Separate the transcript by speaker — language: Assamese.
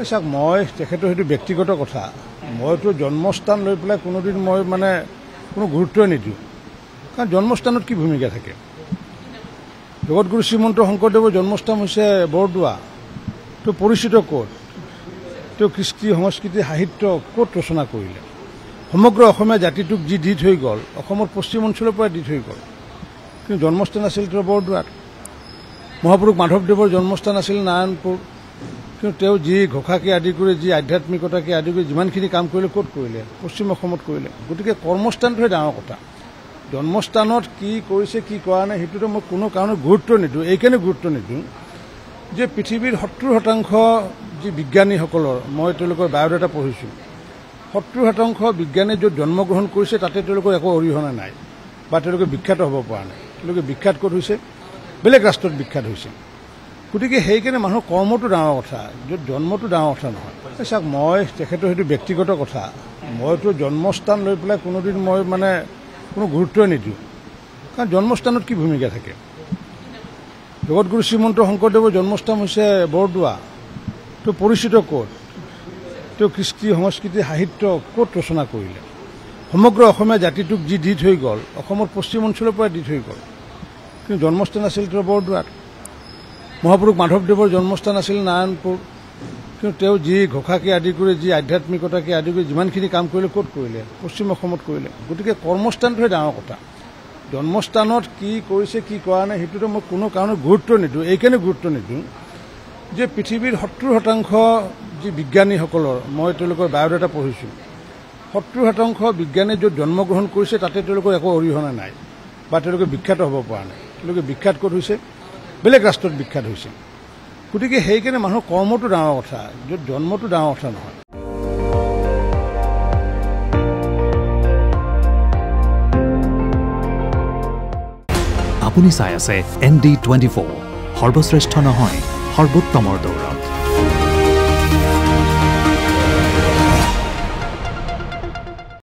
Speaker 1: চাওক মই তেখেতৰ সেইটো ব্যক্তিগত কথা মইতো জন্মস্থান লৈ পেলাই কোনোদিন মই মানে কোনো গুৰুত্বই নিদিওঁ কাৰণ জন্মস্থানত কি ভূমিকা থাকে জগতগুৰু শ্ৰীমন্ত শংকৰদেৱৰ জন্মস্থান হৈছে বৰদোৱা তেওঁ পৰিচিত ক'ত তেওঁ কৃষ্টি সংস্কৃতি সাহিত্য ক'ত ৰচনা কৰিলে সমগ্ৰ অসমীয়া জাতিটোক যি দি থৈ গ'ল অসমৰ পশ্চিম অঞ্চলৰ পৰা দি থৈ গ'ল কিন্তু জন্মস্থান আছিল তেওঁ বৰদোৱাত মহাপুৰুষ মাধৱদেৱৰ জন্মস্থান আছিল নাৰায়ণপুৰ কিন্তু তেওঁ যি ঘোষাকে আদি কৰি যি আধ্যাত্মিকতাকে আদি কৰি যিমানখিনি কাম কৰিলে ক'ত কৰিলে পশ্চিম অসমত কৰিলে গতিকে কৰ্মস্থানটোহে ডাঙৰ কথা জন্মস্থানত কি কৰিছে কি কৰা নাই সেইটোতো মই কোনো কাৰণত গুৰুত্ব নিদিওঁ এইকাৰণে গুৰুত্ব নিদিওঁ যে পৃথিৱীৰ 70% যি বিজ্ঞানীসকলৰ মই তেওঁলোকৰ বায়'ডাটা পঢ়িছোঁ 70% বিজ্ঞানী য'ত জন্মগ্ৰহণ কৰিছে তাতে তেওঁলোকৰ একো অৰিহণা নাই বা তেওঁলোকে বিখ্যাত হ'ব পৰা নাই তেওঁলোকে বিখ্যাত ক'ত হৈছে বেলেগ ৰাষ্ট্ৰত বিখ্যাত হৈছে গতিকে সেইকাৰণে মানুহৰ কৰ্মটো ডাঙৰ কথা য'ত জন্মটো ডাঙৰ কথা নহয় চাওক মই তেখেতৰ সেইটো ব্যক্তিগত কথা মইতো জন্মস্থান লৈ পেলাই কোনোদিন মই মানে কোনো গুৰুত্বই নিদিওঁ কাৰণ জন্মস্থানত কি ভূমিকা থাকে জগতগুৰু শ্ৰীমন্ত শংকৰদেৱৰ জন্মস্থান হৈছে বৰদোৱা তেওঁ পৰিচিত ক'ত তেওঁ কৃষ্টি সংস্কৃতি সাহিত্য ক'ত ৰচনা কৰিলে সমগ্ৰ অসমীয়া জাতিটোক যি দি থৈ গ'ল অসমৰ পশ্চিম অঞ্চলৰ পৰা দি থৈ গ'ল কিন্তু জন্মস্থান আছিল তেওঁ বৰদোৱাত মহাপুৰুষ মাধৱদেৱৰ জন্মস্থান আছিল নাৰায়ণপুৰ কিন্তু তেওঁ যি ঘোষাকে আদি কৰি যি আধ্যাত্মিকতাকে আদি কৰি যিমানখিনি কাম কৰিলে ক'ত কৰিলে পশ্চিম অসমত কৰিলে গতিকে কৰ্মস্থানটোহে ডাঙৰ কথা জন্মস্থানত কি কৰিছে কি কৰা নাই সেইটোতো মই কোনো কাৰণত গুৰুত্ব নিদিওঁ এইকাৰণে গুৰুত্ব নিদিওঁ যে পৃথিৱীৰ 70% যি বিজ্ঞানীসকলৰ মই তেওঁলোকৰ বায়'ডাটা পঢ়িছোঁ 70% বিজ্ঞানী য'ত জন্মগ্ৰহণ কৰিছে তাতে তেওঁলোকৰ একো অৰিহণা নাই বা তেওঁলোকে বিখ্যাত হ'ব পৰা নাই তেওঁলোকে বিখ্যাত ক'ত হৈছে বেলেগ ৰাষ্ট্ৰত বিখ্যাত হৈছে গতিকে সেইকাৰণে মানুহৰ কৰ্মটো ডাঙৰ কথা য'ত জন্মটো ডাঙৰ কথা নহয়
Speaker 2: আপুনি চাই আছে ND24 সৰ্বশ্ৰেষ্ঠ নহয় সৰ্বোত্তমৰ দৌৰ